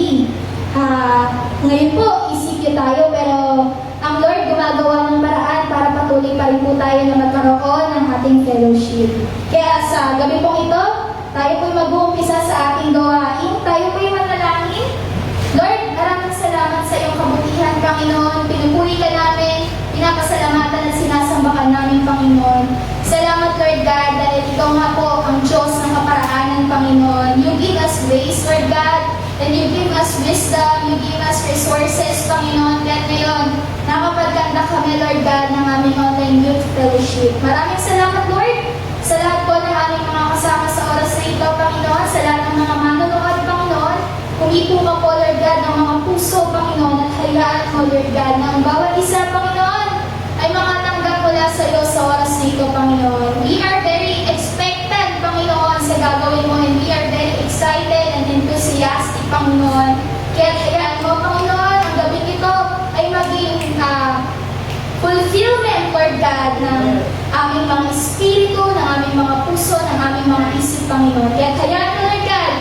gabi. Ngayon po, isipyo tayo, pero ang Lord gumagawa ng paraan para patuloy pa rin po tayo na magkaroon ng ating fellowship. Kaya sa gabi pong ito, tayo po'y mag-uumpisa sa ating gawain. Tayo po'y manalangin. Lord, maraming salamat sa iyong kabutihan, Panginoon. Pinupuri ka namin, pinapasalamatan at sinasamba ka namin, Panginoon. Salamat, Lord God, dahil ikaw nga po ang Diyos ng kaparaanan, Panginoon. You give us grace, Lord God, and you give us wisdom, you give us resources, Panginoon. Kaya ngayon, nakapagkanda kami, Lord God, ng aming online youth fellowship. Maraming salamat, Lord, sa lahat po ng aming mga kasama sa oras na ito, Panginoon, sa lahat ng mga manonood, Panginoon. Kumipo ka po, Lord God, ng mga puso, Panginoon, at hayaan mo, Lord God, na ang bawat isa, Panginoon, ay makatanggap mula sa iyo sa oras na ito, Panginoon. We are very expectant, Panginoon, sa gagawin mo, and we are very excited and enthusiastic, Panginoon. Kaya hayaan mo, Panginoon, ang gabi ito ay maging fulfillment, Lord God, ng aming mga espiritu, ng aming mga puso, ng aming mga isip, Panginoon. Kaya hayaan mo, Lord God,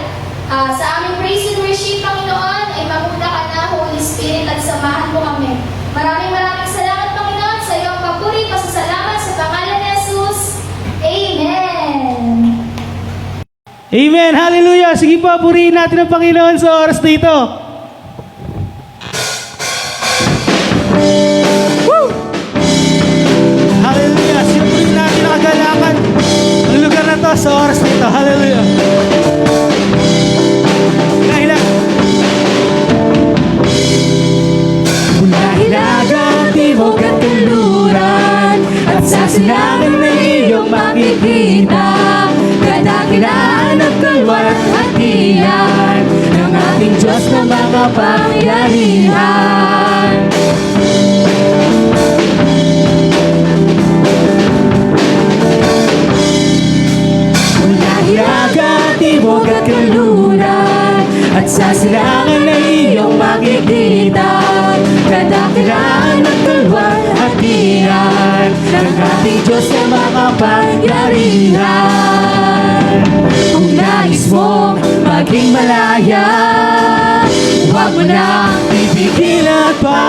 sa aming praise and worship, Panginoon, ay mamuna ka na, Holy Spirit, at samahan mo kami. Maraming salamat, Panginoon, sa iyong papuri, pasasalamat sa pangalan ni Jesus. Amen! Amen! Hallelujah! Sige po, purihin natin ang Panginoon sa oras na ito. Woo! Hallelujah! Siyempre natin ang kagalakan ang lugar na to sa oras na ito. Hallelujah! Hilagang timog at kanluran, at sa silangan na iyong makikita, kadakilaan at kalwar at hatian ng ating Diyos na makapangyarihan. Mula hilagang timog at kanluran, at sa silangan na iyong makikita, kadakilaan at kalwar at hatian ng ating Diyos na makapangyarihan. Kung nais mo maging malaya, huwag mo nang pipigilan pa.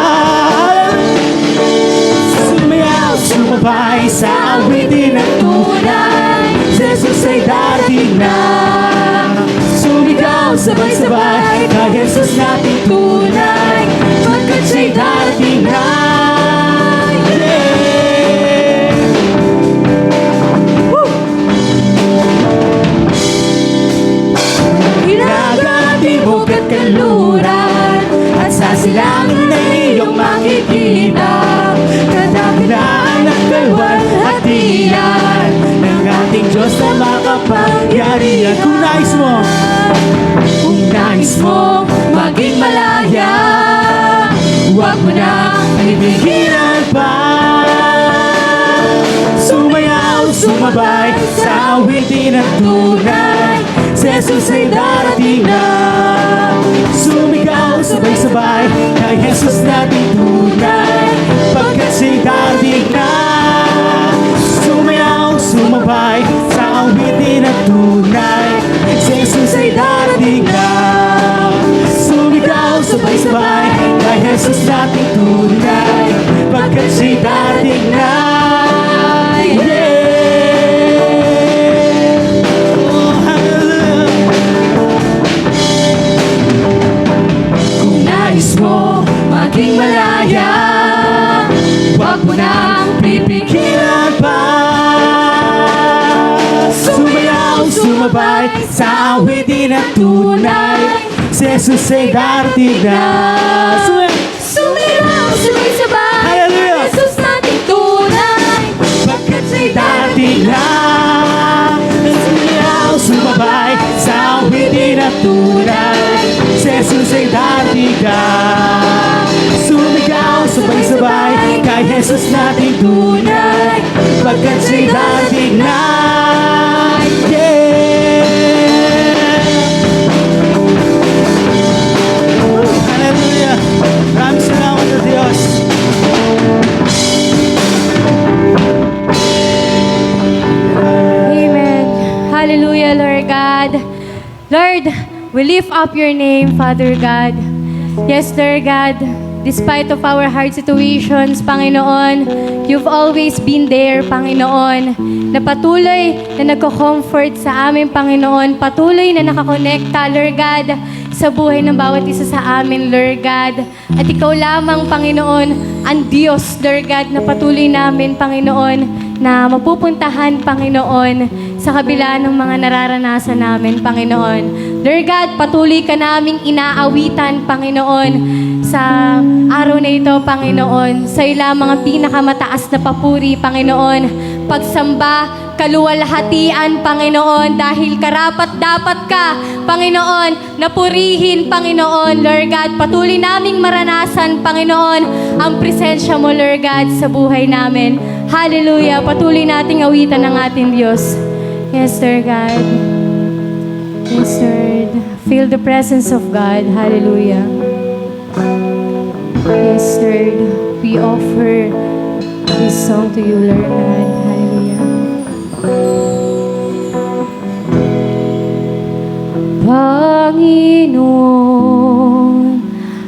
Sumayaw, sumabay sa awitin at tunay, si Jesus ay darating na. Sumigaw, sabay-sabay, kay Jesus natin tunay, pagkat siya'y darating na. Yeah! Woo! Hilagang timog at kanluran, at sa silangan na iyong makikita, kadakilaan at kalwar at hatian ng ating Diyos na makapangyarihan. Kung nais mo maging malaya, huwag mo nang pipigilan pa. Sumayaw, sumabay sa awitin at tunay, si Jesus ay darating na. Sumigaw, sabay-sabay, kay Jesus natin tunay, pagkat siya'y darating na. Sumayaw, sumabay sa awitin at tunay, si Jesus ay darating na. Sumigaw, sabay-sabay, kay Jesus natin tunay, pagkat siya'y darating na. Yeah! Oh, hallelujah! Kung nais mo maging malaya, huwag mo nang pipigilan pa. Sumayaw, sumabay sa awitin at tunay, si Jesus ay darating na. Sumayaw, sabay-sabay, hallelujah! Jesus natin tunay, pagkat siya'y darating na. Sumayaw, sumabay sa awitin at tunay, si Jesus ay darating na. Sumigaw, sabay-sabay, kay Jesus natin tunay, pagkat siya'y darating na. Hallelujah! Maraming salamat sa Diyos. Amen. Hallelujah, Lord God. Lord, We lift up your name, Father God. Yes, Lord God, despite of our hard situations, Panginoon, you've always been there, Panginoon, na patuloy na nagko-comfort sa amin, Panginoon, patuloy na nakakonekta, Lord God, sa buhay ng bawat isa sa amin, Lord God. At ikaw lamang, Panginoon, ang Diyos, Lord God, na patuloy namin, Panginoon, na mapupuntahan, Panginoon, sa kabila ng mga nararanasan namin, Panginoon. Lord God, patuloy ka naming inaawitan, Panginoon, sa araw na ito, Panginoon. Sa iyo lamang ang pinakamataas na papuri, Panginoon. Pagsamba, kaluwalhatian, Panginoon, dahil karapat-dapat ka, Panginoon, napurihin, Panginoon, Lord God. Patuloy naming maranasan, Panginoon, ang presensya mo, Lord God, sa buhay namin. Hallelujah. Patuloy nating awitan ng ating Diyos. Yes, Lord God. Yes, Lord. Feel the presence of God. Hallelujah. Yes, Lord. We offer this song to you, Lord God. Hallelujah. Panginoon,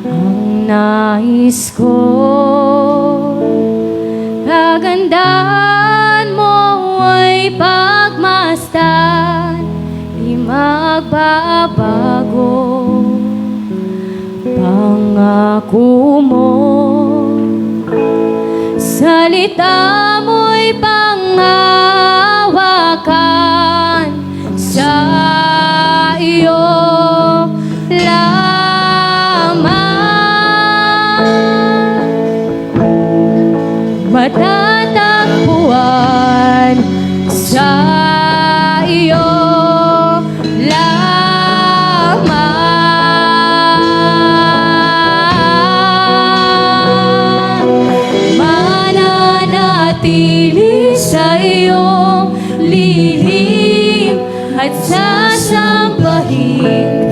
ang nais ko, kagandahan mo ay pagmasdan, di magbabago. Pangako mo, salita mo'y panghawakan, sa iyo lamang matatagpuan, sa iyo mananatili sa iyong lihim at sasambahin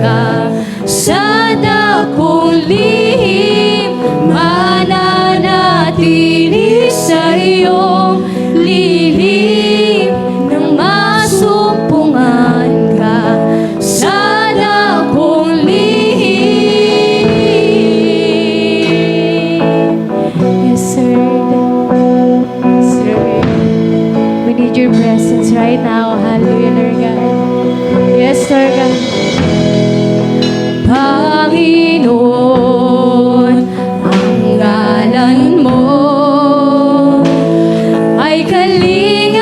ka sa dakong lihim. Mananatili sa iyong lihim nang masumpungan ka sa dakong lihim. Yes, sir. We need your presence right now. Hallelujah, Lord God. Yes, Lord God. Panginoon, ang ngalan mo ay kalinga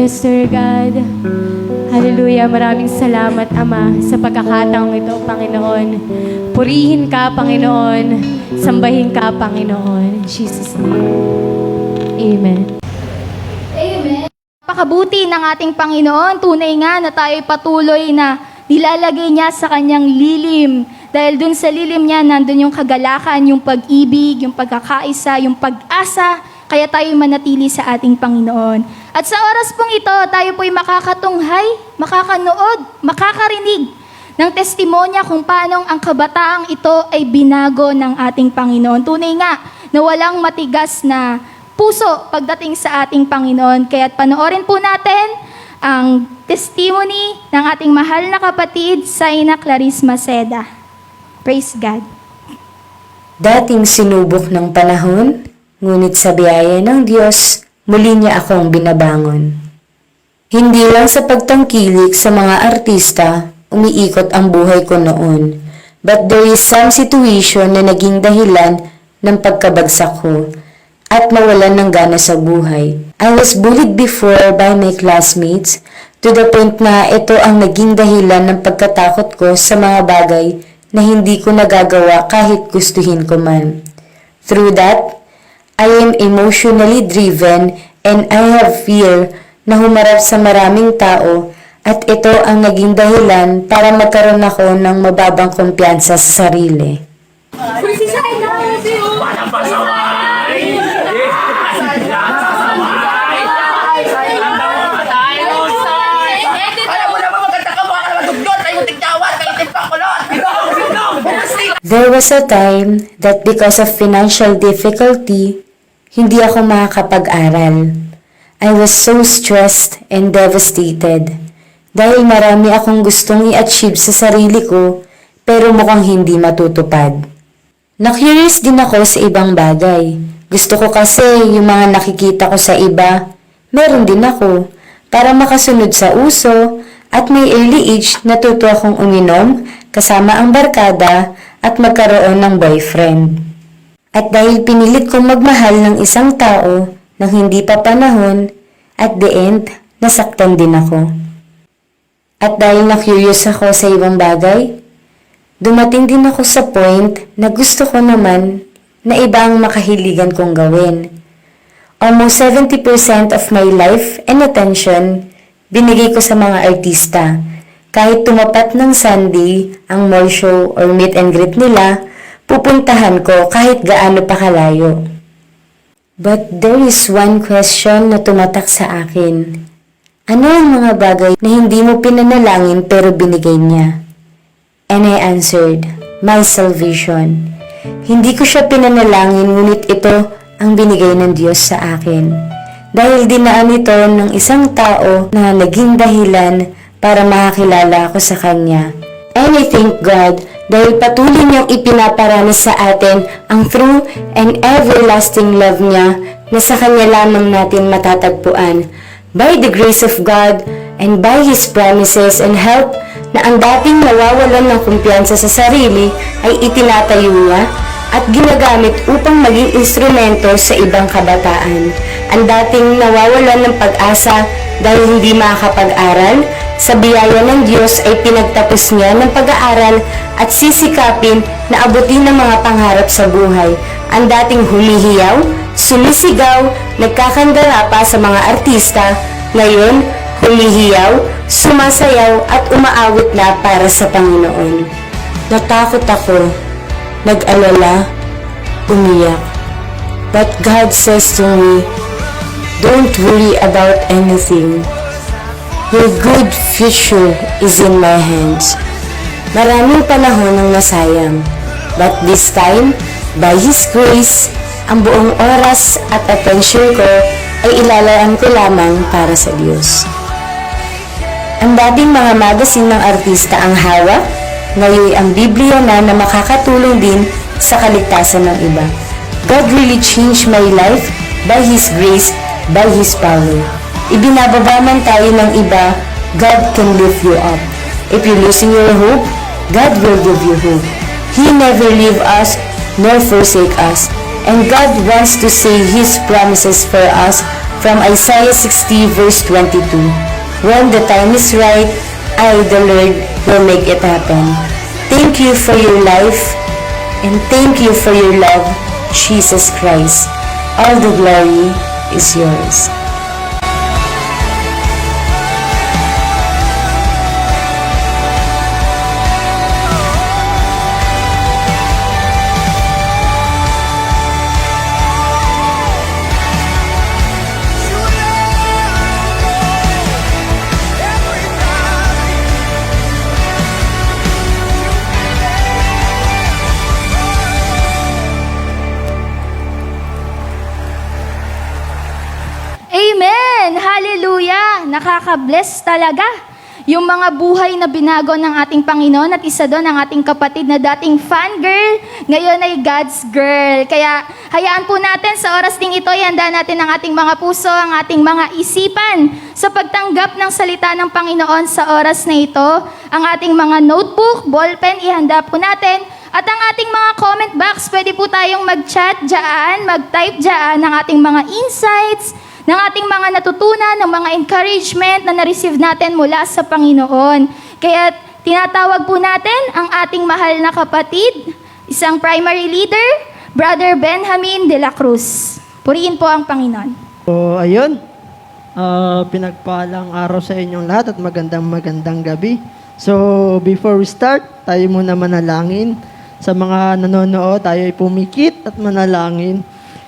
Yes, Lord God. Hallelujah. Maraming salamat, Ama, sa pagkakataong ito, Panginoon. Purihin ka, Panginoon. Sambahin ka, Panginoon. In Jesus' name. Amen. Amen. Napakabuti ng ating Panginoon. Tunay nga na tayo'y patuloy na nilalagay niya sa kanyang lilim. Dahil dun sa lilim niya, nandun yung kagalakan, yung pag-ibig, yung pagkakaisa, yung pag-asa. Kaya tayo'y manatili sa ating Panginoon. At sa oras pong ito, tayo po'y makakatunghay, makakanood, makakarinig ng testimonya kung paano ang kabataang ito ay binago ng ating Panginoon. Tunay nga na walang matigas na puso pagdating sa ating Panginoon. Kaya't panoorin po natin ang testimony ng ating mahal na kapatid, Saina Clarice Maceda. Praise God. Dating sinubok ng panahon, ngunit sa biyaya ng Diyos, muli niya akong binabangon. Hindi lang sa pagtangkilik sa mga artista, umiikot ang buhay ko noon. But there is some situation na naging dahilan ng pagkabagsak ko at mawalan ng gana sa buhay. I was bullied before by my classmates to the point na ito ang naging dahilan ng pagkatakot ko sa mga bagay na hindi ko nagagawa kahit gustuhin ko man. Through that, I am emotionally driven and I have fear na humarap sa maraming tao at ito ang naging dahilan para magkaroon ako ng mababang kumpiyansa sa sarili. There was a time that because of financial difficulty, hindi ako makakapag-aral. I was so stressed and devastated dahil marami akong gustong i-achieve sa sarili ko pero mukhang hindi matutupad. Na-curious din ako sa ibang bagay. Gusto ko kasi yung mga nakikita ko sa iba, meron din ako para makasunod sa uso at may early age natuto akong uminom kasama ang barkada at magkaroon ng boyfriend. At dahil pinilit kong magmahal ng isang tao nang hindi pa panahon, at the end, nasaktan din ako. At dahil na-curious ako sa ibang bagay, dumating din ako sa point na gusto ko naman na iba ang makahiligan kong gawin. Almost 70% of my life and attention binigay ko sa mga artista. Kahit tumapat ng Sunday, ang mall show or meet and greet nila, pupuntahan ko kahit gaano pa kalayo. But there is one question na tumatak sa akin. Ano ang mga bagay na hindi mo pinanalangin pero binigay niya? And I answered, my salvation. Hindi ko siya pinanalangin ngunit ito ang binigay ng Diyos sa akin. Dahil dinaan ito ng isang tao na naging dahilan para makakilala ako sa Kanya. And I thank God dahil patuloy niyang ipinaparanas sa atin ang true and everlasting love niya na sa Kanya lamang natin matatagpuan. By the grace of God and by His promises and help na ang dating nawawalan ng kumpiyansa sa sarili ay itinatayo niya at ginagamit upang maging instrumento sa ibang kabataan. Ang dating nawawalan ng pag-asa dahil hindi makakapag-aral, sa biyaya ng Diyos ay pinagtapos niya ng pag-aaral at sisikapin na abutin ng mga pangarap sa buhay. Ang dating humihiyaw, sumisigaw, nagkakandara pa sa mga artista, ngayon humihiyaw, sumasayaw at umaawit na para sa Panginoon. Natakot ako, nag-alala, umiyak. But God says to me, don't worry about anything. Your good future is in my hands. Maraming panahon ang nasayang, but this time, by His grace, ang buong oras at atensyon ko ay ilalaan ko lamang para sa Diyos. Ang dating mga magasin ng artista ang hawak, ngayon ang Biblia na makakatulong din sa kaligtasan ng iba. God really changed my life by His grace, by His power. Ibinababa man tayo ng iba, God can lift you up. If you're losing your hope, God will give you hope. He never leave us nor forsake us. And God wants to say His promises for us from Isaiah 60 verse 22. When the time is right, I, the Lord, will make it happen. Thank you for your life, and thank you for your love, Jesus Christ. All the glory is yours. Amen! Hallelujah! Nakaka-bless talaga yung mga buhay na binago ng ating Panginoon at isa doon ang ating kapatid na dating fangirl, ngayon ay God's girl. Kaya hayaan po natin sa oras ding ito, ihanda natin ang ating mga puso, ang ating mga isipan sa pagtanggap ng salita ng Panginoon sa oras na ito. Ang ating mga notebook, ballpen, ihanda po natin. At ang ating mga comment box, pwede po tayong mag-chat dyan, mag-type dyan ng ating mga insights, ng ating mga natutunan, ng mga encouragement na na-receive natin mula sa Panginoon. Kaya tinatawag po natin ang ating mahal na kapatid, isang primary leader, Brother Benjamin de la Cruz. Purihin po ang Panginoon. So, ayun. Pinagpalang araw sa inyong lahat at magandang gabi. So, before we start, tayo muna manalangin. Sa mga nanonood, tayo ay pumikit at manalangin.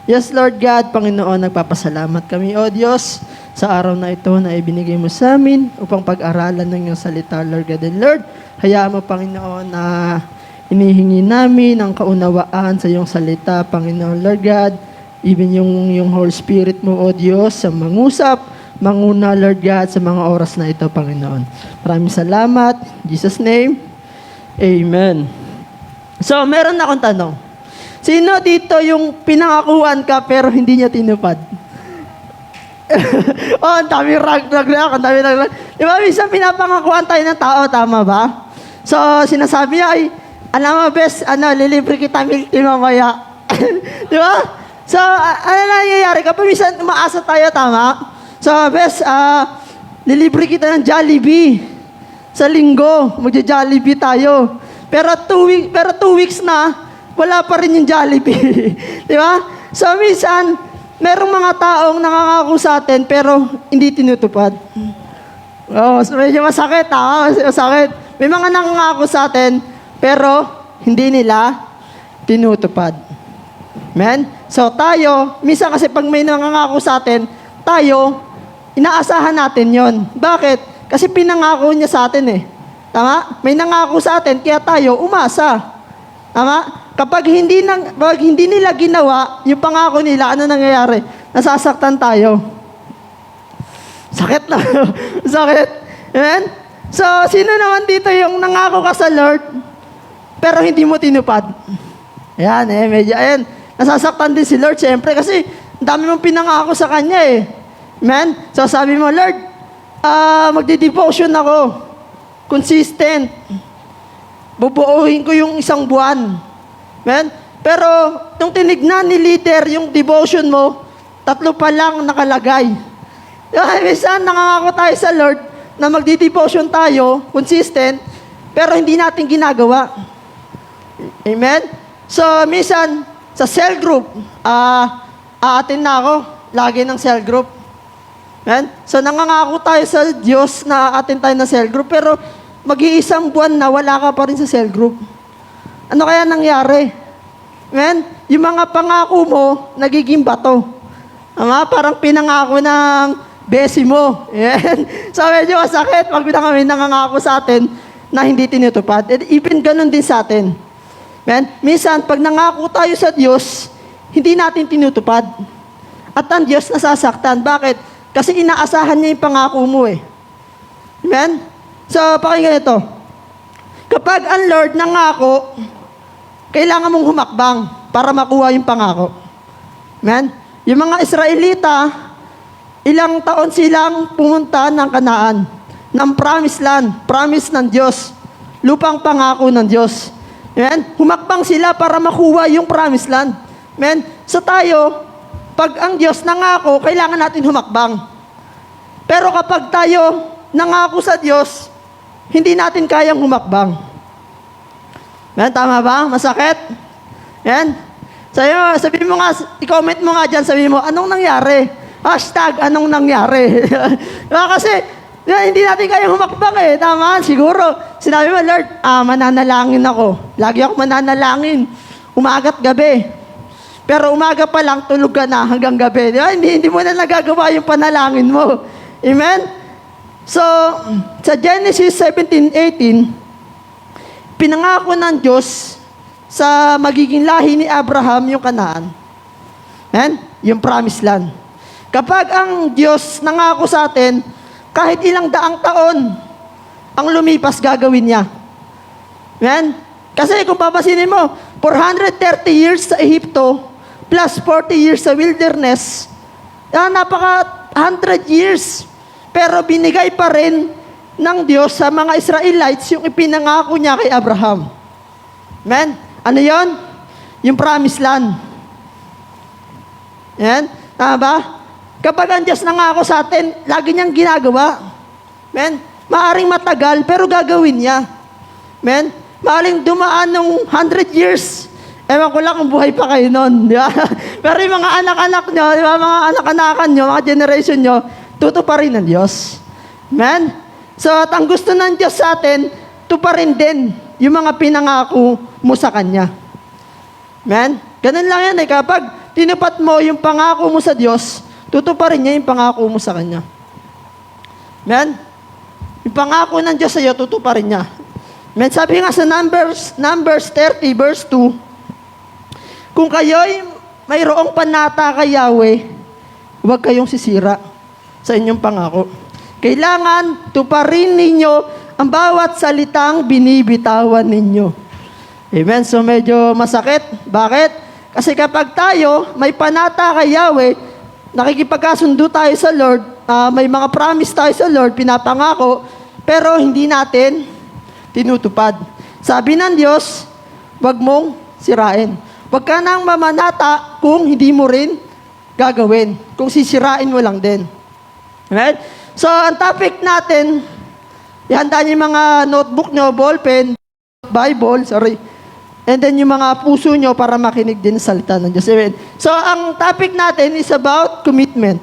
Yes, Lord God, Panginoon, nagpapasalamat kami, O Diyos, sa araw na ito na ibinigay mo sa amin upang pag-aralan ng iyong salita, Lord God. And Lord, hayaan mo, Panginoon, na inihingi namin ang kaunawaan sa iyong salita, Panginoon, Lord God. Even yung Holy Spirit mo, O Diyos, sa mangusap, manguna, Lord God, sa mga oras na ito, Panginoon. Maraming salamat. In Jesus' name, Amen. So, meron akong tanong. Sino dito yung pinangakuan ka pero hindi niya tinupad? Oh, ang dami rag-rag. Di ba, minsan pinapangakuan tayo ng tao, tama ba? So, sinasabi niya ay, alam mo, best, lilibre kita milk tea mamaya. Di ba? So, ano nangyayari? Kapag minsan umaasa tayo, tama? So, best, lilibre kita ng Jollibee. Sa linggo, magja-Jollibee tayo. Pero 2 weeks na, wala pa rin yung Jollibee. Di ba? So, minsan, merong mga taong nangangako sa atin, pero hindi tinutupad. Oh, so medyo masakit, ha? Masakit. May mga nangangako sa atin, pero hindi nila tinutupad. Amen? So, tayo, minsan kasi pag may nangangako sa atin, tayo, inaasahan natin yon. Bakit? Kasi pinangako niya sa atin, eh. Tama? May nangako sa atin, kaya tayo umasa. Tama? Kapag hindi nila ginawa, yung pangako nila, ano nangyayari? Nasasaktan tayo. Sakit na. Sakit. Amen? So, sino naman dito yung nangako ka sa Lord, pero hindi mo tinupad? Ayan, medyo, ayan. Nasasaktan din si Lord, siyempre, kasi dami mong pinangako sa Kanya, eh. Amen? So, sabi mo, Lord, magdi-devotion ako. Consistent. Bubuuhin ko yung 1 buwan. Amen? Pero, nung tinignan ni leader yung devotion mo, 3 pa lang nakalagay. Minsan, nangangako tayo sa Lord na magdi-devotion tayo, consistent, pero hindi natin ginagawa. Amen? So, minsan, sa cell group, aatin na ako, lagi ng cell group. Amen? So, nangangako tayo sa Diyos na aatin tayo ng cell group, pero mag-iisang buwan na wala ka pa rin sa cell group. Ano kaya nangyari? Amen? Yung mga pangako mo, nagiging bato. Parang pinangako ng besi mo. Amen? So, medyo masakit pag may nangangako sa atin na hindi tinutupad. And even ganun din sa atin. Amen? Minsan, pag nangako tayo sa Diyos, hindi natin tinutupad. At ang Diyos nasasaktan. Bakit? Kasi inaasahan niya yung pangako mo, eh. Amen? So, pakinggan ito. Kapag ang Lord nangako, kailangan mong humakbang para makuha yung pangako. Amen? Yung mga Israelita, ilang taon silang pumunta ng Kanaan, ng promised land, promise ng Diyos, lupang pangako ng Diyos. Amen? Humakbang sila para makuha yung promised land. Amen? So tayo pag ang Diyos nangako, kailangan natin humakbang. Pero kapag tayo nangako sa Diyos, hindi natin kayang humakbang. Yan, tama ba? Masakit? Yan. Sabi mo nga, i-comment mo nga dyan, sabi mo, anong nangyari? Hashtag, anong nangyari? Kasi, hindi natin kayang humakbang eh. Tama? Siguro, sinabi mo, Lord, mananalangin ako. Lagi ako mananalangin. Umaga't gabi. Pero umaga pa lang, tulog ka na hanggang gabi. Hindi mo na nagagawa yung panalangin mo. Amen? So, sa Genesis 17:18, pinangako ng Diyos sa magiging lahi ni Abraham yung Kanaan. Amen? Yung promised land. Kapag ang Diyos nangako sa atin, kahit ilang daang taon ang lumipas, gagawin niya. Amen? Kasi kung papasinin mo, 430 years sa Ehipto, plus 40 years sa wilderness, napaka 100 years. Pero binigay pa rin ng Diyos sa mga Israelites yung ipinangako niya kay Abraham. Amen? Ano yon? Yung promised land. Amen? Tama ba? Kapag ang Diyos nangako sa atin, lagi niyang ginagawa. Amen? Maaring matagal, pero gagawin niya. Amen? Maaring dumaan ng 100 years. Ewan ko lang kung buhay pa kayo noon. Di ba? Pero yung mga anak-anak nyo, di ba? Mga anak-anakan nyo, mga generation nyo, tutuparin ng Diyos. Amen? So, at ang gusto ng Diyos sa atin, tuparin din yung mga pinangako mo sa Kanya. Amen? Ganun lang yan eh. Kapag tinupat mo yung pangako mo sa Diyos, tutuparin niya yung pangako mo sa Kanya. Amen? Yung pangako ng Diyos sa iyo, tutuparin niya. Amen? Sabi nga sa Numbers 30, verse 2, kung kayo'y mayroong panata kay Yahweh, huwag kayong sisira sa inyong pangako. Kailangan tuparin ninyo ang bawat salitang binibitawan ninyo. Amen? So medyo masakit. Bakit? Kasi kapag tayo may panata kay Yahweh, nakikipagkasundo tayo sa Lord, may mga promise tayo sa Lord, pinapangako, pero hindi natin tinutupad. Sabi ng Diyos, huwag mong sirain. Huwag ka nang mamanata kung hindi mo rin gagawin. Kung sisirain mo lang din. Amen? So, ang topic natin, ihanda niyo yung mga notebook nyo, ballpen, Bible, and then yung mga puso nyo para makinig din sa salita ng Diyos. Amen? So, ang topic natin is about commitment.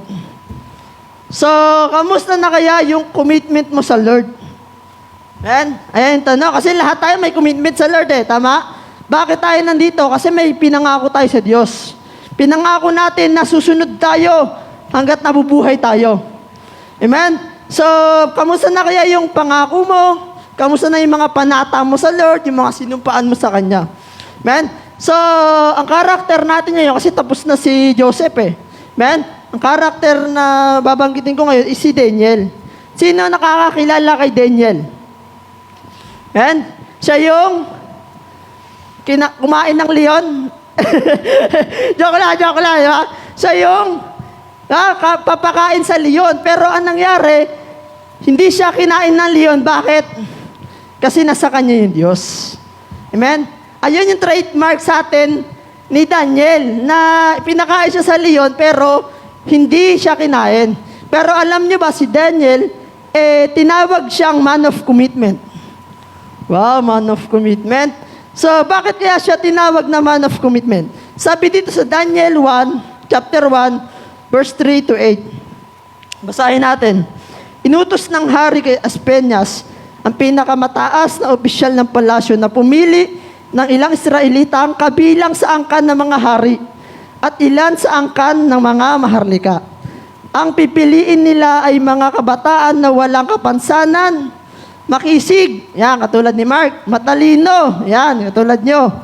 So, kamusta na kaya yung commitment mo sa Lord? Amen? Ayan yung tanong. Kasi lahat tayo may commitment sa Lord eh. Tama? Bakit tayo nandito? Kasi may pinangako tayo sa Diyos. Pinangako natin na susunod tayo hanggat nabubuhay tayo. Amen? So, kamusta na kaya yung pangako mo? Kamusta na yung mga panata mo sa Lord? Yung mga sinumpaan mo sa Kanya? Amen? So, ang karakter natin ngayon, kasi tapos na si Joseph eh. Amen? Ang karakter na babanggitin ko ngayon is si Daniel. Sino nakakakilala kay Daniel? Amen? Siya yung kumain ng leon. joke lang. Diba? Siya yung papakain sa leon. Pero ang nangyari, hindi siya kinain ng leon. Bakit? Kasi nasa kanya yung Diyos. Amen? Ayun yung trademark sa atin ni Daniel, na pinakain siya sa leon, pero hindi siya kinain. Pero alam niyo ba, si Daniel, tinawag siyang man of commitment. Wow, man of commitment. So, bakit kaya siya tinawag na man of commitment? Sabi dito sa Daniel 1, chapter 1, verse 3 to 8. Basahin natin. Inutos ng hari kay Aspenyas, ang pinakamataas na opisyal ng palasyo, na pumili ng ilang Israelita ang kabilang sa angkan ng mga hari at ilan sa angkan ng mga maharlika. Ang pipiliin nila ay mga kabataan na walang kapansanan, makisig, yan, katulad ni Mark. Matalino, yan, katulad nyo.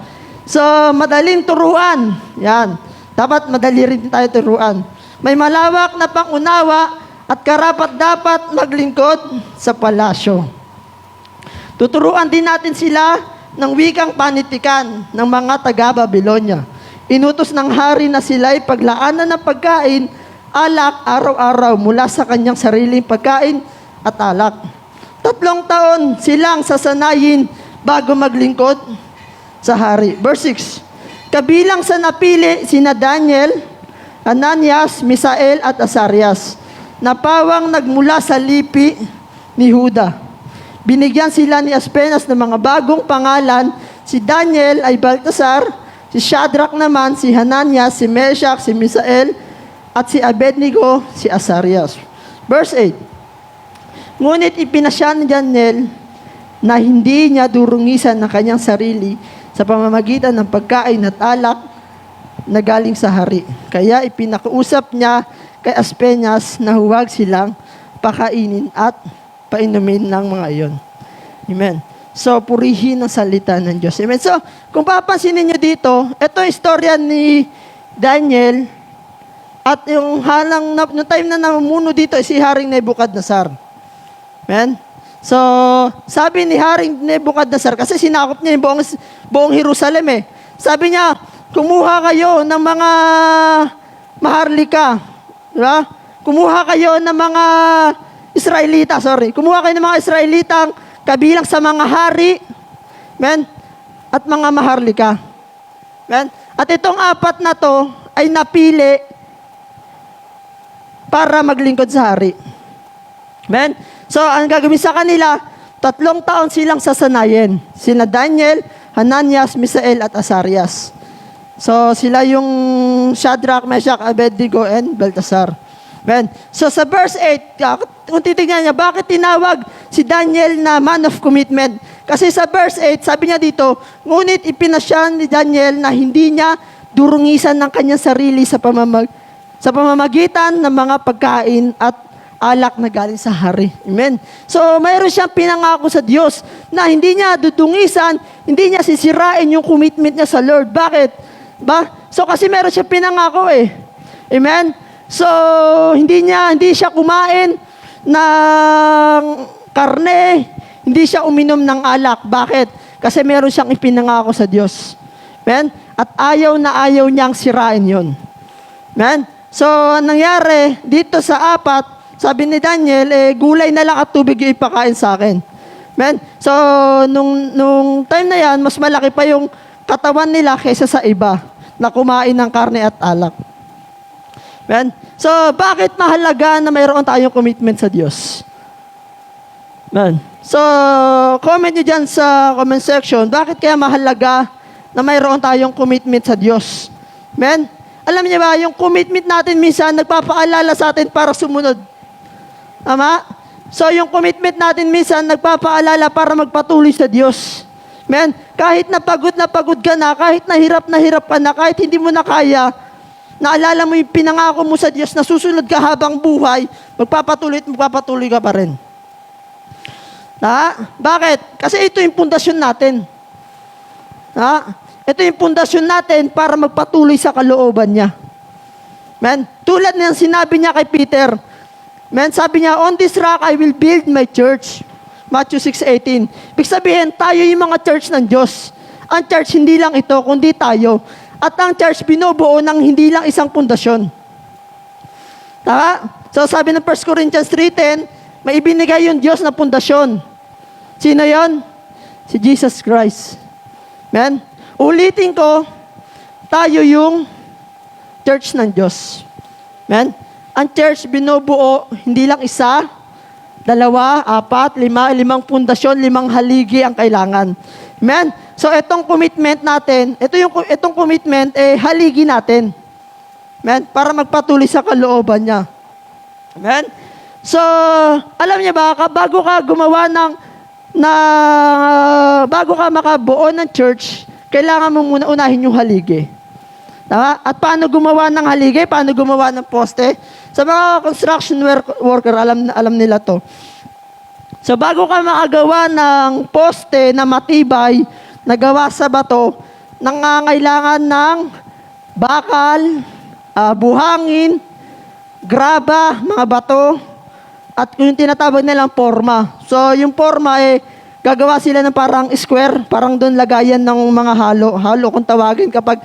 So, madaling turuan, yan. Dapat madali rin tayo turuan. May malawak na pangunawa at karapat-dapat maglingkod sa palasyo. Tuturuan din natin sila ng wikang panitikan ng mga taga-Babylonia. Inutos ng hari na sila'y paglaanan ng pagkain, alak, araw-araw mula sa kanyang sariling pagkain at alak. 3 taon silang sasanayin bago maglingkod sa hari. Verse 6, kabilang sa napili sina Daniel, Ananias, Misael at Azarias, na pawang nagmula sa lipi ni Huda. Binigyan sila ni Aspenas ng mga bagong pangalan. Si Daniel ay Baltasar, si Shadrach naman, si Hananias, si Meshach, si Misael, at si Abednego, si Azarias. Verse 8. Ngunit ipinasya ni Daniel na hindi niya durungisan ng kanyang sarili sa pamamagitan ng pagkain at alak na galing sa hari. Kaya ipinakuusap niya kay Aspenas na huwag silang pakainin at painumin ng mga iyon. Amen. So, purihin ang salita ng Diyos. Amen. So, kung papansinin nyo dito, ito yung istorya ni Daniel at yung nung time na namumuno dito si Haring Nebuchadnezzar. Amen. So, sabi ni Haring Nebuchadnezzar, kasi sinakop niya yung buong Jerusalem eh. Sabi niya, kumuha kayo ng mga maharlika. Diba? Kumuha kayo ng mga Israelita, Kumuha kayo ng mga Israelitang kabilang sa mga hari, amen, at mga maharlika. Amen? At itong apat na to ay napili para maglingkod sa hari. Amen? So, ang gagawin sa kanila, 3 taon silang sasanayin. Sina Daniel, Hananias, Misael, at Azarias. So, sila yung Shadrach, Meshach, Abednego, and Baltasar. Amen. So, sa verse 8, kung titignan niya, bakit tinawag si Daniel na man of commitment? Kasi sa verse 8, sabi niya dito, ngunit ipinasya ni Daniel na hindi niya durungisan ng kanyang sarili sa pamamagitan ng mga pagkain at alak na galing sa hari. Amen. So, mayroon siyang pinangako sa Diyos na hindi niya dudungisan, hindi niya sisirain yung commitment niya sa Lord. Bakit? So, kasi mayroon siyang pinangako eh. Amen. So, hindi siya kumain ng karne, hindi siya uminom ng alak. Bakit? Kasi meron siyang ipinangako sa Diyos. Amen? At ayaw na ayaw niyang sirain yun. Amen? So, nangyari, dito sa 4, sabi ni Daniel, gulay na lang at tubig yung ipakain sa akin. Amen? So, nung time na yan, mas malaki pa yung katawan nila kaysa sa iba na kumain ng karne at alak. Amen? So, bakit mahalaga na mayroon tayong commitment sa Diyos? Amen? So, comment nyo dyan sa comment section, bakit kaya mahalaga na mayroon tayong commitment sa Diyos? Amen? Alam niyo ba, yung commitment natin minsan, nagpapaalala sa atin para sumunod. Tama? So, yung commitment natin minsan, nagpapaalala para magpatuloy sa Diyos. Amen? Kahit na pagod ka na, kahit na hirap ka na, kahit hindi mo na kaya, naalala mo yung pinangako mo sa Diyos na susunod ka habang buhay, magpapatuloy ka pa rin. Bakit? Kasi ito yung pundasyon natin. Ito yung pundasyon natin para magpatuloy sa kalooban niya. Amen? Tulad ng sinabi niya kay Peter, amen? Sabi niya, on this rock I will build my church. Matthew 6:18. Ibig sabihin, tayo yung mga church ng Diyos. Ang church hindi lang ito, kundi tayo. At ang church binubuo ng hindi lang isang pundasyon. Tama? So sabi ng 1 Corinthians 3:10, may ibinigay yung Diyos na pundasyon. Sino yon? Si Jesus Christ. Amen? Ulitin ko, tayo yung church ng Diyos. Amen? Ang church binubuo, hindi lang isa, 2, 4, 5, 5 pundasyon, 5 haligi ang kailangan. Amen? So, itong commitment natin, itong commitment, haligi natin. Amen? Para magpatuloy sa kalooban niya. Amen? So, alam niya ba, bago ka makabuo ng church, kailangan mo muna unahin yung haligi. Tama? At paano gumawa ng haligi? Paano gumawa ng poste? Sa mga construction worker, alam nila to. So, bago ka makagawa ng poste na matibay, nagawa sa bato, nangangailangan ng bakal, buhangin, graba, mga bato, at yung tinatawag nilang forma. So, yung forma gagawa sila ng parang square, parang doon lagayan ng mga halo kung tawagin kapag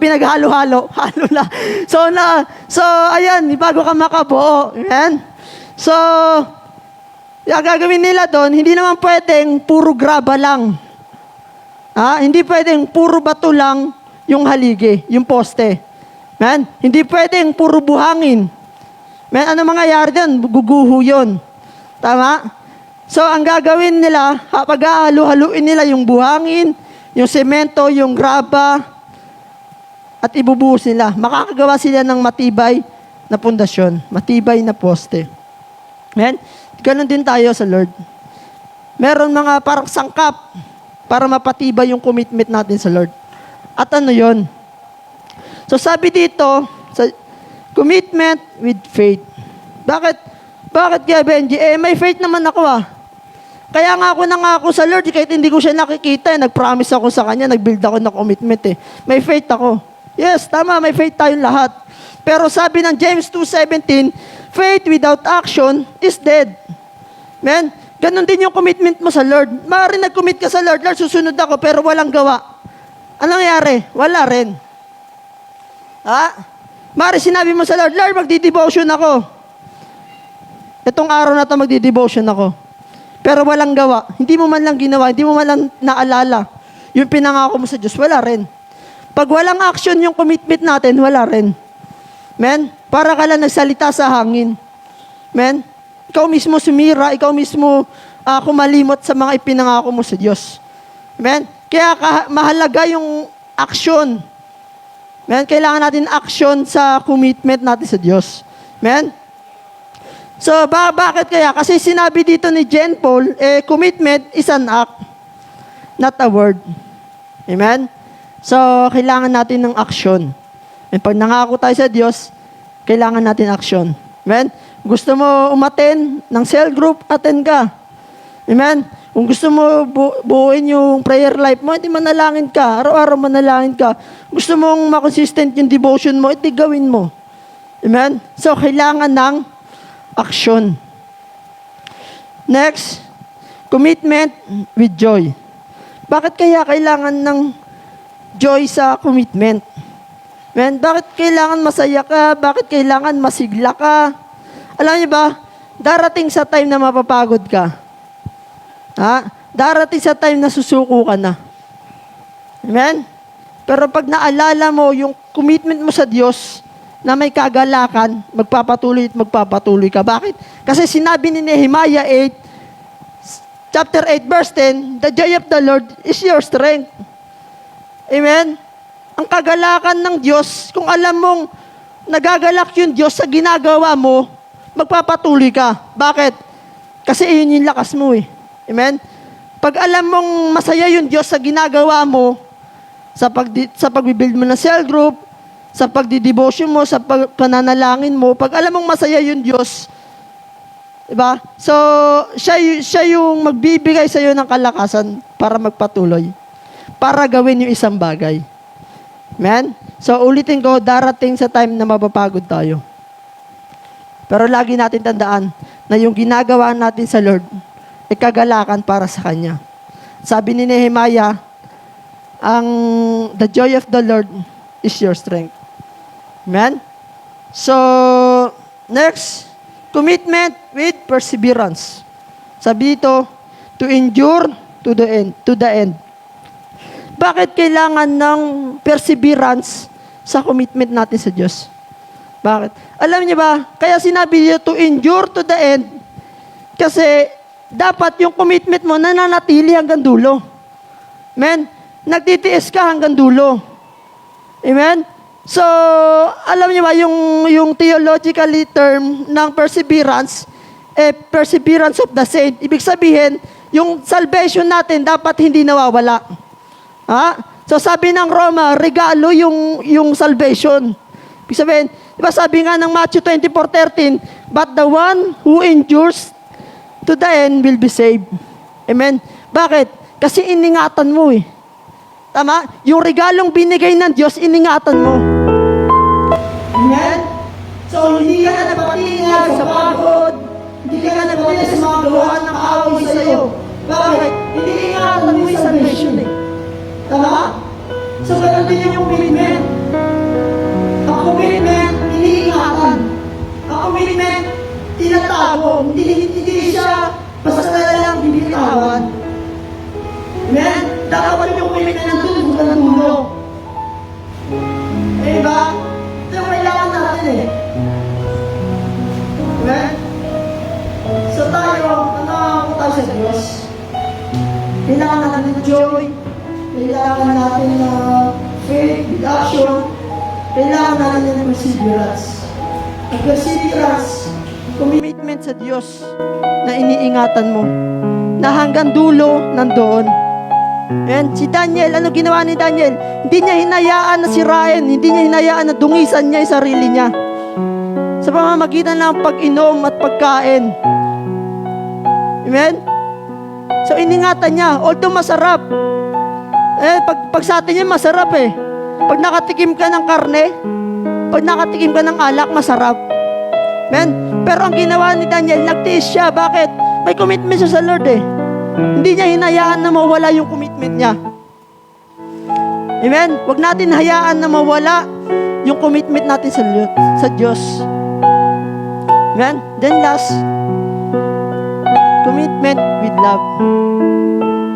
pinaghalo-halo, halo na. So, ayan, bago ka makabuo. Amen? So, yung gagawin nila doon, hindi naman pwedeng puro graba lang. Hindi pwedeng puro bato lang yung haligi, yung poste. Man, hindi pwedeng puro buhangin. Man, ano mangyayari doon? Guguho yun. Tama? So, ang gagawin nila, pag-aalu-haluin nila yung buhangin, yung semento, yung graba, at ibubuhos nila. Makakagawa sila ng matibay na pundasyon, matibay na poste. Amen? Ganon din tayo sa Lord. Meron mga parang sangkap para mapatibay yung commitment natin sa Lord. At ano yon? So sabi dito, sa commitment with faith. Bakit? Bakit kaya Benji? May faith naman ako Kaya nga ako nangako sa Lord, kahit hindi ko siya nakikita, nag-promise ako sa Kanya, nag-build ako ng commitment May faith ako. Yes, tama, may faith tayong lahat. Pero sabi ng James 2:17, faith without action is dead. Amen? Ganon din yung commitment mo sa Lord. Maaaring nag-commit ka sa Lord, Lord, susunod ako, pero walang gawa. Anong nangyari? Wala rin. Maaaring sinabi mo sa Lord, Lord, magdi-devotion ako. Itong araw na ito, magdi-devotion ako. Pero walang gawa. Hindi mo man lang ginawa, hindi mo man lang naalala. Yung pinangako mo sa Diyos, wala rin. Pag walang action yung commitment natin, wala rin. Men, para ka lang nagsalita sa hangin. Men, ikaw mismo sumira, ikaw mismo kumalimot sa mga ipinangako mo sa Diyos. Men, kaya mahalaga yung action. Men, kailangan natin action sa commitment natin sa Diyos. Men, so bakit kaya? Kasi sinabi dito ni Jen Paul, commitment is an act, not a word. Amen? So, kailangan natin ng action. And pag nangako tayo sa Diyos, kailangan natin action. Amen? Gusto mo umaten ng cell group, attend ka. Amen? Kung gusto mo buuin yung prayer life mo, hindi manalangin ka. Araw-araw manalangin ka. Gusto mong makonsistent yung devotion mo, iti gawin mo. Amen? So, kailangan ng action. Next, commitment with joy. Bakit kaya kailangan ng joy sa commitment? Amen? Bakit kailangan masaya ka? Bakit kailangan masigla ka? Alam niyo ba, darating sa time na mapapagod ka. Darating sa time na susuko ka na. Amen? Pero pag naalala mo yung commitment mo sa Diyos na may kagalakan, magpapatuloy at magpapatuloy ka. Bakit? Kasi sinabi ni Nehemiah 8, chapter 8, verse 10, the joy of the Lord is your strength. Amen? Ang kagalakan ng Diyos, kung alam mong nagagalak yung Diyos sa ginagawa mo, magpapatuloy ka. Bakit? Kasi yun yung lakas mo Amen? Pag alam mong masaya yung Diyos sa ginagawa mo, sa pagbibuild mo ng cell group, sa pagdidevotion mo, sa pananalangin mo, pag alam mong masaya yung Diyos, diba? So, siya yung magbibigay sa iyo ng kalakasan para magpatuloy. Para gawin yung isang bagay. Amen? So, ulitin ko, darating sa time na mapapagod tayo. Pero lagi natin tandaan na yung ginagawa natin sa Lord, kagalakan para sa Kanya. Sabi ni Nehemiah, the joy of the Lord is your strength. Amen? So, next, commitment with perseverance. Sabi dito, to endure to the end. Bakit kailangan ng perseverance sa commitment natin sa Diyos? Bakit? Alam niyo ba, kaya sinabi niyo to endure to the end, kasi dapat yung commitment mo nananatili hanggang dulo. Amen? Nagtitiis ka hanggang dulo. Amen? So, alam niyo ba, yung theologically term ng perseverance, perseverance of the saint. Ibig sabihin, yung salvation natin dapat hindi nawawala. So, sabi ng Roma, regalo yung salvation. Ibig sabihin, diba sabi nga ng Matthew 24:13, but the one who endures to the end will be saved. Amen? Bakit? Kasi iningatan mo Tama? Yung regalong binigay ng Diyos, iningatan mo. Amen? So, hindi ka na napatingin sa pagod, hindi ka na napatingin sa mga gawaan ng away sa iyo. Bakit? Iningatan mo yung salvation Tama? So, ganun din yung commitment. Ang commitment, iniingatan. Ang commitment, tinatago. Hindi siya basta na lang binitawan. Amen? Dapat yung commitment nandun hanggang dulo. Diba? sa Diyos. Kailangan natin ng joy. Kailangan natin ng faith with action. Kailangan natin ng perseverance. Ang perseverance, commitment sa Diyos na iniingatan mo. Na hanggang dulo nandoon. And si Daniel, ano ginawa ni Daniel? Hindi niya hinayaan na sirain, hindi niya hinayaan na dungisan niya yung sarili niya. Sa pamamagitan ng pag-inom at pagkain. Amen? So iningatan niya, although masarap. Pag sa atin yan, masarap eh. Pag nakatikim ka ng karne, pag nakatikim ka ng alak, masarap. Amen? Pero ang ginawa ni Daniel, nagtiis siya. Bakit? May commitment siya sa Lord eh. Hindi niya hinayaan na mawala yung commitment niya. Amen? Huwag natin hayaan na mawala yung commitment natin sa Diyos. Amen? Then last, commitment with love.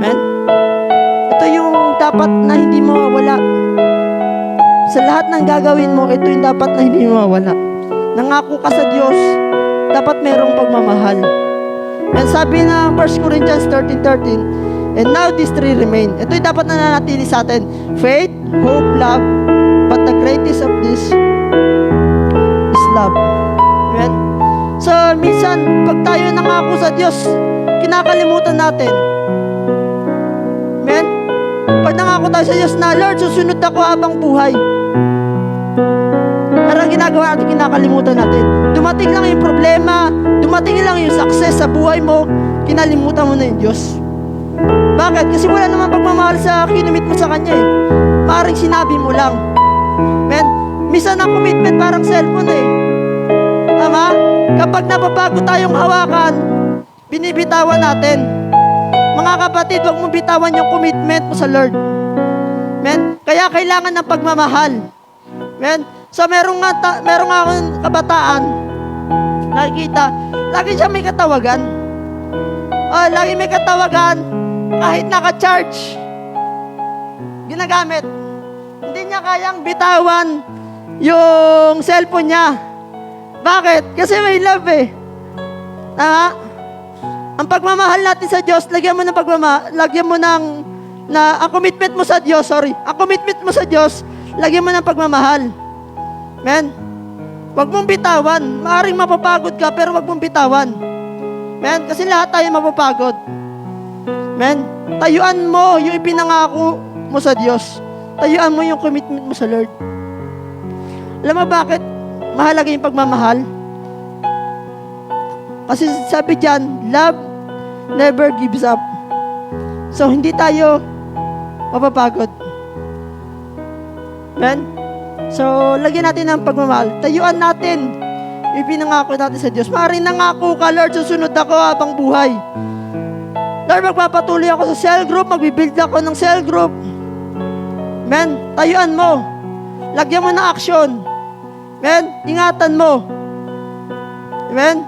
Amen? Ito yung dapat na hindi mawawala. Sa lahat ng gagawin mo, ito yung dapat na hindi mawawala. Nangako ka sa Diyos, dapat merong pagmamahal. And sabi ng 1 Corinthians 13:13, and now these three remain. Ito yung dapat na nanatili sa atin. Faith, hope, love. But the greatest of this is love. Amen? So, minsan, pag tayo nangako sa Diyos, kinakalimutan natin. Amen? Pag nangako tayo sa Diyos na, Lord, susunod ako habang buhay. Pero ang ginagawa natin, kinakalimutan natin. Dumating lang yung problema, dumating lang yung success sa buhay mo, kinalimutan mo na yung Diyos. Bakit? Kasi wala naman pagmamahal sa kinumit mo sa Kanya eh. Maaaring sinabi mo lang. Amen? Minsan ang commitment parang cellphone eh. Tama? Kapag napabago tayong hawakan, binibitawan natin. Mga kapatid, huwag mong bitawan yung commitment mo sa Lord. Amen? Kaya kailangan ng pagmamahal. Amen? So merong nga akong kabataan, nakikita, lagi siya may katawagan. Lagi may katawagan, kahit naka-charge, ginagamit. Hindi niya kayang bitawan yung cellphone niya. Bakit? Kasi may love eh. Tama? Ang pagmamahal natin sa Diyos, lagyan mo ng pagmamahal, lagyan mo ng, ang commitment mo sa Diyos, ang commitment mo sa Diyos, lagyan mo ng pagmamahal. Amen? Huwag mong bitawan. Maaring mapapagod ka, pero huwag mong bitawan. Amen? Kasi lahat tayo mapapagod. Amen? Tayuan mo yung ipinangako mo sa Diyos. Tayuan mo yung commitment mo sa Lord. Alam mo bakit mahalaga yung pagmamahal? Kasi sabi dyan, love never gives up. So, hindi tayo mapapagod. Amen? So, lagyan natin ng pagmamahal. Tayuan natin yung pinangako natin sa Diyos. Maaaring nangako ka, Lord, susunod ako habang buhay. Lord, magpapatuloy ako sa cell group, magbibuild ako ng cell group. Amen? Tayuan mo. Lagyan mo ng action. Amen? Ingatan mo. Amen?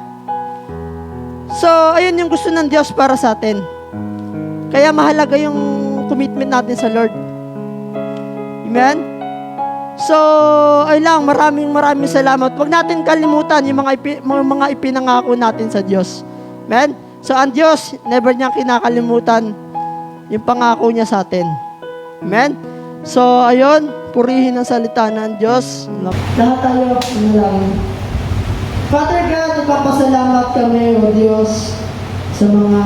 So, ayun yung gusto ng Diyos para sa atin. Kaya mahalaga yung commitment natin sa Lord. Amen? So, ay lang, maraming salamat. Huwag natin kalimutan yung mga ipinangako natin sa Diyos. Amen? So, ang Diyos, never niyang kinakalimutan yung pangako niya sa atin. Amen? So, ayun, purihin ang salita ng Diyos. Lahat tayo, manalangin. Father God, nagpapasalamat kami, O Diyos, sa mga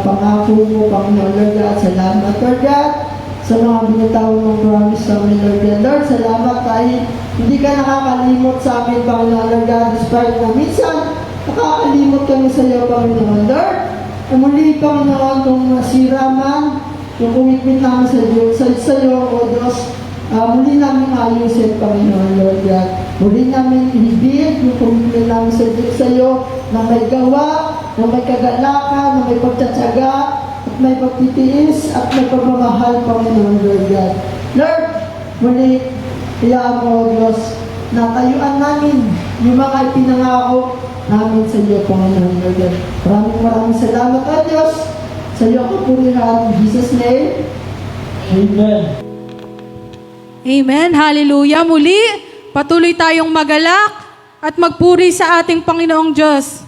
pangako mo, Panginoon Lord God. Salamat, Lord God, sa mga binitawang mong promise sa amin, Lord God. Lord, salamat kahit hindi ka nakakalimot sa amin, Panginoon Lord God, despite na minsan nakakalimot kami sa iyo, Panginoon Lord. Muli, Panginoon, kung nasira man yung commitment namin sa iyo, O Diyos, muli namin ayusin, Panginoon Lord God. Muli namin i-build yung commitment namin sa iyo na may gawa, na may kagalakan, na may pagtsatsaga, at may pagtitiis, at may pagmamahal, Panginoon Lord God. Lord, muli, iyaan mo, O Diyos, na tayuan namin yung mga ipinangako namin sa iyo, Panginoon Lord God. Maraming salamat, O Diyos, sa iyo ang purihan. In Jesus' name, Amen. Amen. Hallelujah. Muli, patuloy tayong magalak at magpuri sa ating Panginoong Diyos.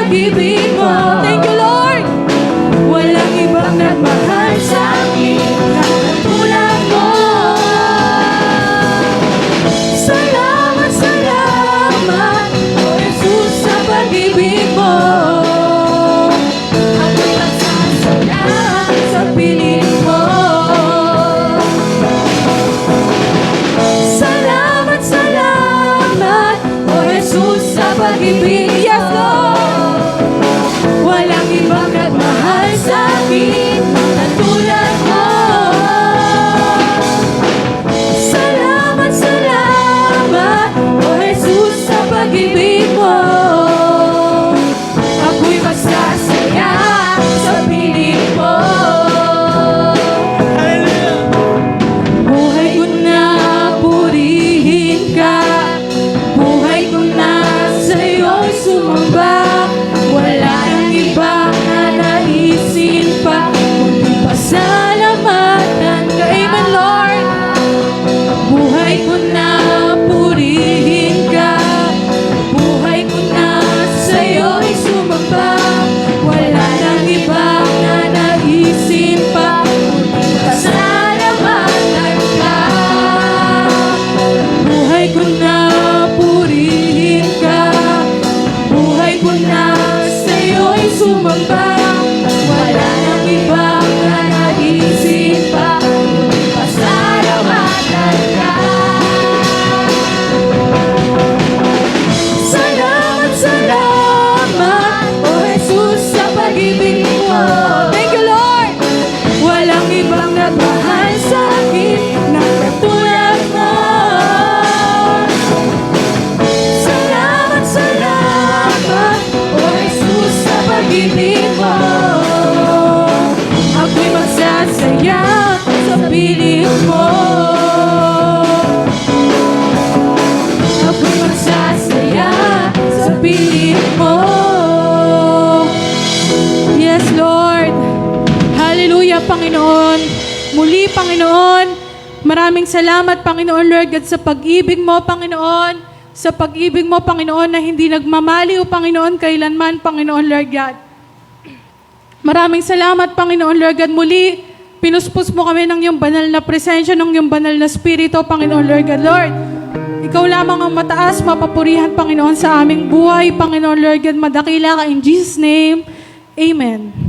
pag-ibig mo. Thank you, Lord. Walang ibang nagmahal sa akin na katulad mo. Salamat, salamat, O Jesus, sa pag-ibig mo. Ako'y magsasaya sa piling mo. Salamat, salamat, O Jesus, sa pag-ibig. Yes, Lord. Walang ibang nagmahal sa akin na tulad mo. Salamat, salamat, O Jesus, sa pag-ibig mo. Ako'y magsasaya sa piling mo. Buhay ko na purihin ka. Buhay ko na sa'yo'y sumamba. Wala nang ibang nanaisin pa kundi pasalamatan ka. Amen, Lord. Buhay ko na purihin ka. Buhay ko na sa'yo'y sumamba. Wala nang ibang nanaisin pa kundi pasalamatan ka. Buhay ko na purihin ka. Buhay ko na sa'yo'y sumamba. Wala nang ibang nanaisin pa kundi pasalamatan ka. Salamat, salamat, O Jesus, sa pag-ibig mo. Thank you, Lord. Walang ibang nagmahal sa akin na katulad mo. Salamat, salamat, O Jesus, sa pag-ibig mo. Ako'y magsasaya sa piling mo. Ako'y magsasaya sa piling mo. Yes, Lord. Hallelujah, Panginoon. Muli, Panginoon, maraming salamat, Panginoon Lord God, sa pag-ibig mo, Panginoon. Sa pag-ibig mo, Panginoon, na hindi nagmamaliw, Panginoon, kailanman, Panginoon Lord God. Maraming salamat, Panginoon Lord God. Muli, pinuspos mo kami ng iyong banal na presensya, ng iyong banal na spirito, Panginoon Lord God. Lord, ikaw lamang ang mataas, mapapurihan, Panginoon, sa aming buhay, Panginoon Lord God. Madakila ka in Jesus' name. Amen.